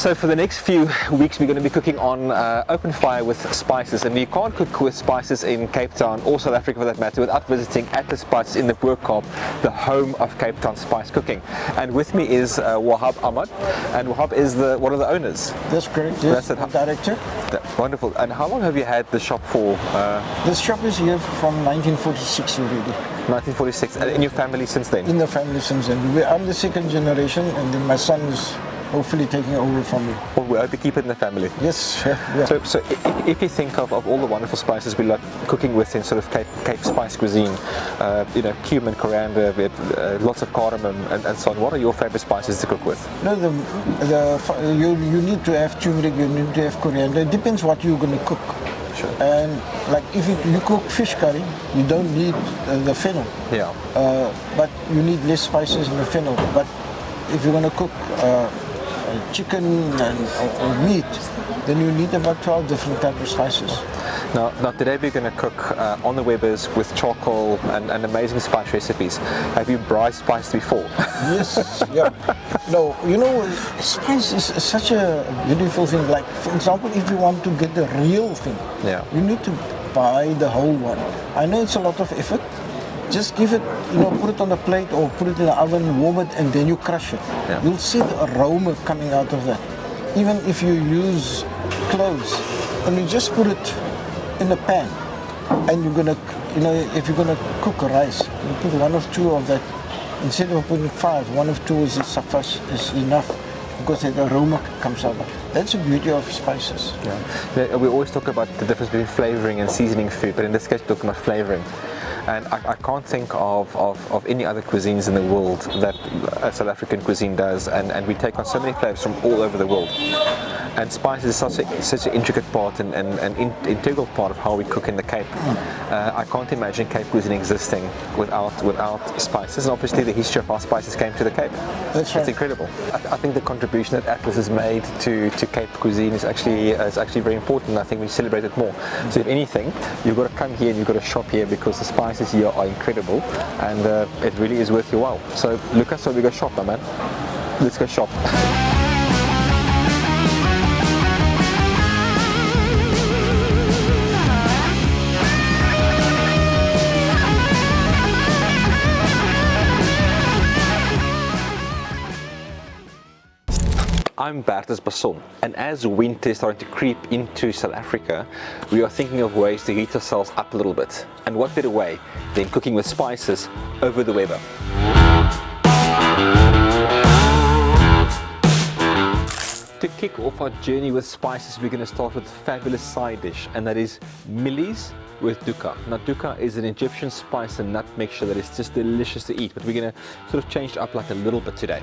So for the next few weeks we're going to be cooking on open fire with spices, and you can't cook with spices in Cape Town or South Africa for that matter without visiting Atlas Spices in the Boerkaap, the home of Cape Town spice cooking. And with me is Wahab Ahmad, and Wahab is one of the owners. That's correct, yes, the director. Wonderful. And how long have you had the shop for? This shop is here from 1946 already. 1946, and in your family since then? In the family since then. I'm the second generation, and then my son is hopefully taking over from me. Well, we hope to keep it in the family. Yes. Yeah. So if you think of all the wonderful spices we love cooking with in sort of Cape spice cuisine, cumin, coriander, lots of cardamom and so on, what are your favorite spices to cook with? No, you need to have turmeric, you need to have coriander. It depends what you're going to cook. Sure. And like if you cook fish curry, you don't need the fennel. Yeah. But you need less spices in the fennel. But if you're going to cook chicken or meat, then you need about 12 different types of spices. Now today we're going to cook on the Webbers with charcoal and amazing spice recipes. Have you braai spiced before? Yes, yeah. No, spice is such a beautiful thing. Like, for example, if you want to get the real thing, yeah, you need to buy the whole one. I know it's a lot of effort. Just give it, put it on a plate or put it in the oven, warm it, and then you crush it. Yeah. You'll see the aroma coming out of that. Even if you use cloves, and you just put it in a pan, and you're gonna, if you're gonna cook rice, you put one or two of that. Instead of putting 5, 1 or 2 is enough, because the aroma comes out. That's the beauty of spices. Yeah. We always talk about the difference between flavoring and seasoning food, but in this case we're talking about flavoring. And I can't think of any other cuisines in the world that a South African cuisine does, and we take on so many flavors from all over the world. And spice is such an intricate part and an integral part of how we cook in the Cape. I can't imagine Cape cuisine existing without spices, and obviously the history of how spices came to the Cape. That's right. It's incredible. I think the contribution that Atlas has made to Cape cuisine is actually very important. I think we celebrate it more. So if anything, you've got to come here and you've got to shop here, because the spices here are incredible, and it really is worth your while. So Lucas, so we go shop, my man. Let's go shop. I'm Bertus Basson, and as winter is starting to creep into South Africa, we are thinking of ways to heat ourselves up a little bit. And what better way than cooking with spices over the Weber? To kick off our journey with spices, we're going to start with a fabulous side dish, and that is millies with Dukkah. Now Dukkah is an Egyptian spice and nut mixture that is just delicious to eat, but we're going to sort of change it up like a little bit today.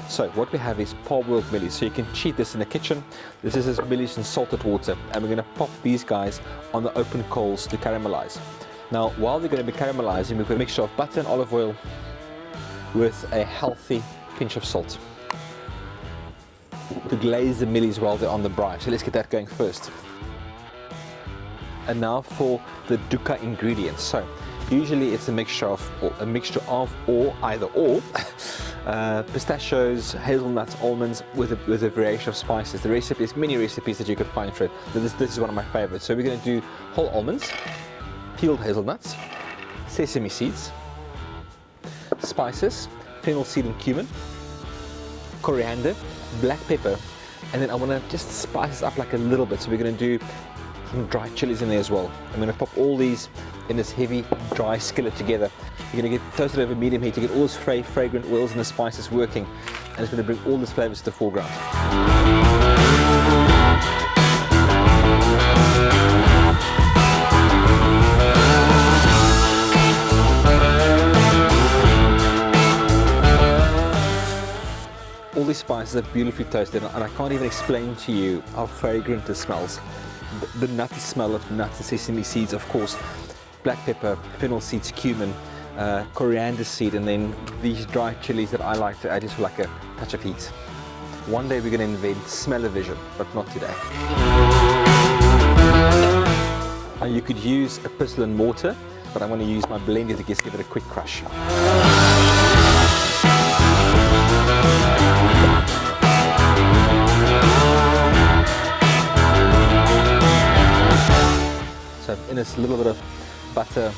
So what we have is parboiled millies, so you can cheat this in the kitchen. This is millies in salted water, and we're going to pop these guys on the open coals to caramelize. Now while they're going to be caramelizing, we've got a mixture of butter and olive oil with a healthy pinch of salt to glaze the millies while they're on the braai. So let's get that going first. And now for the Dukkah ingredients. So usually it's a mixture of either or. Pistachios, hazelnuts, almonds with a variation of spices. The recipes, many recipes that you could find for it. This is one of my favorites. So we're going to do whole almonds, peeled hazelnuts, sesame seeds, spices, fennel seed and cumin, coriander, black pepper, and then I want to just spice this up like a little bit. So we're going to do some dry chilies in there as well. I'm going to pop all these in this heavy dry skillet together. You're going to get toasted over medium heat to get all those fragrant oils and the spices working, and it's going to bring all these flavors to the foreground. All these spices are beautifully toasted, and I can't even explain to you how fragrant this smells. The nutty smell of nuts and sesame seeds, of course, black pepper, fennel seeds, cumin, coriander seed, and then these dry chilies that I like to add just for like a touch of heat. One day we're going to invent smell-o-vision, but not today. Now you could use a pestle and mortar, but I'm going to use my blender to just give it a quick crush. So in a little bit of butter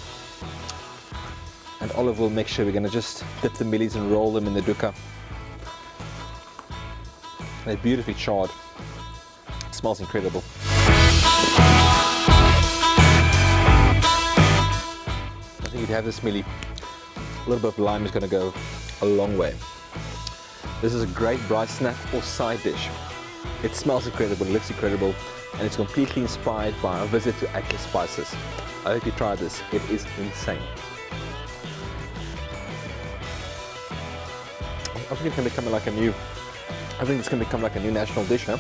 and olive oil mixture, we're going to just dip the millies and roll them in the dukkah. They're beautifully charred. It smells incredible. I think if you have this mealie, a little bit of lime is going to go a long way. This is a great braai snack or side dish. It smells incredible, it looks incredible, and it's completely inspired by our visit to Eike Spices. I hope you try this. It is insane. I think it's going to become like a new national dish, huh?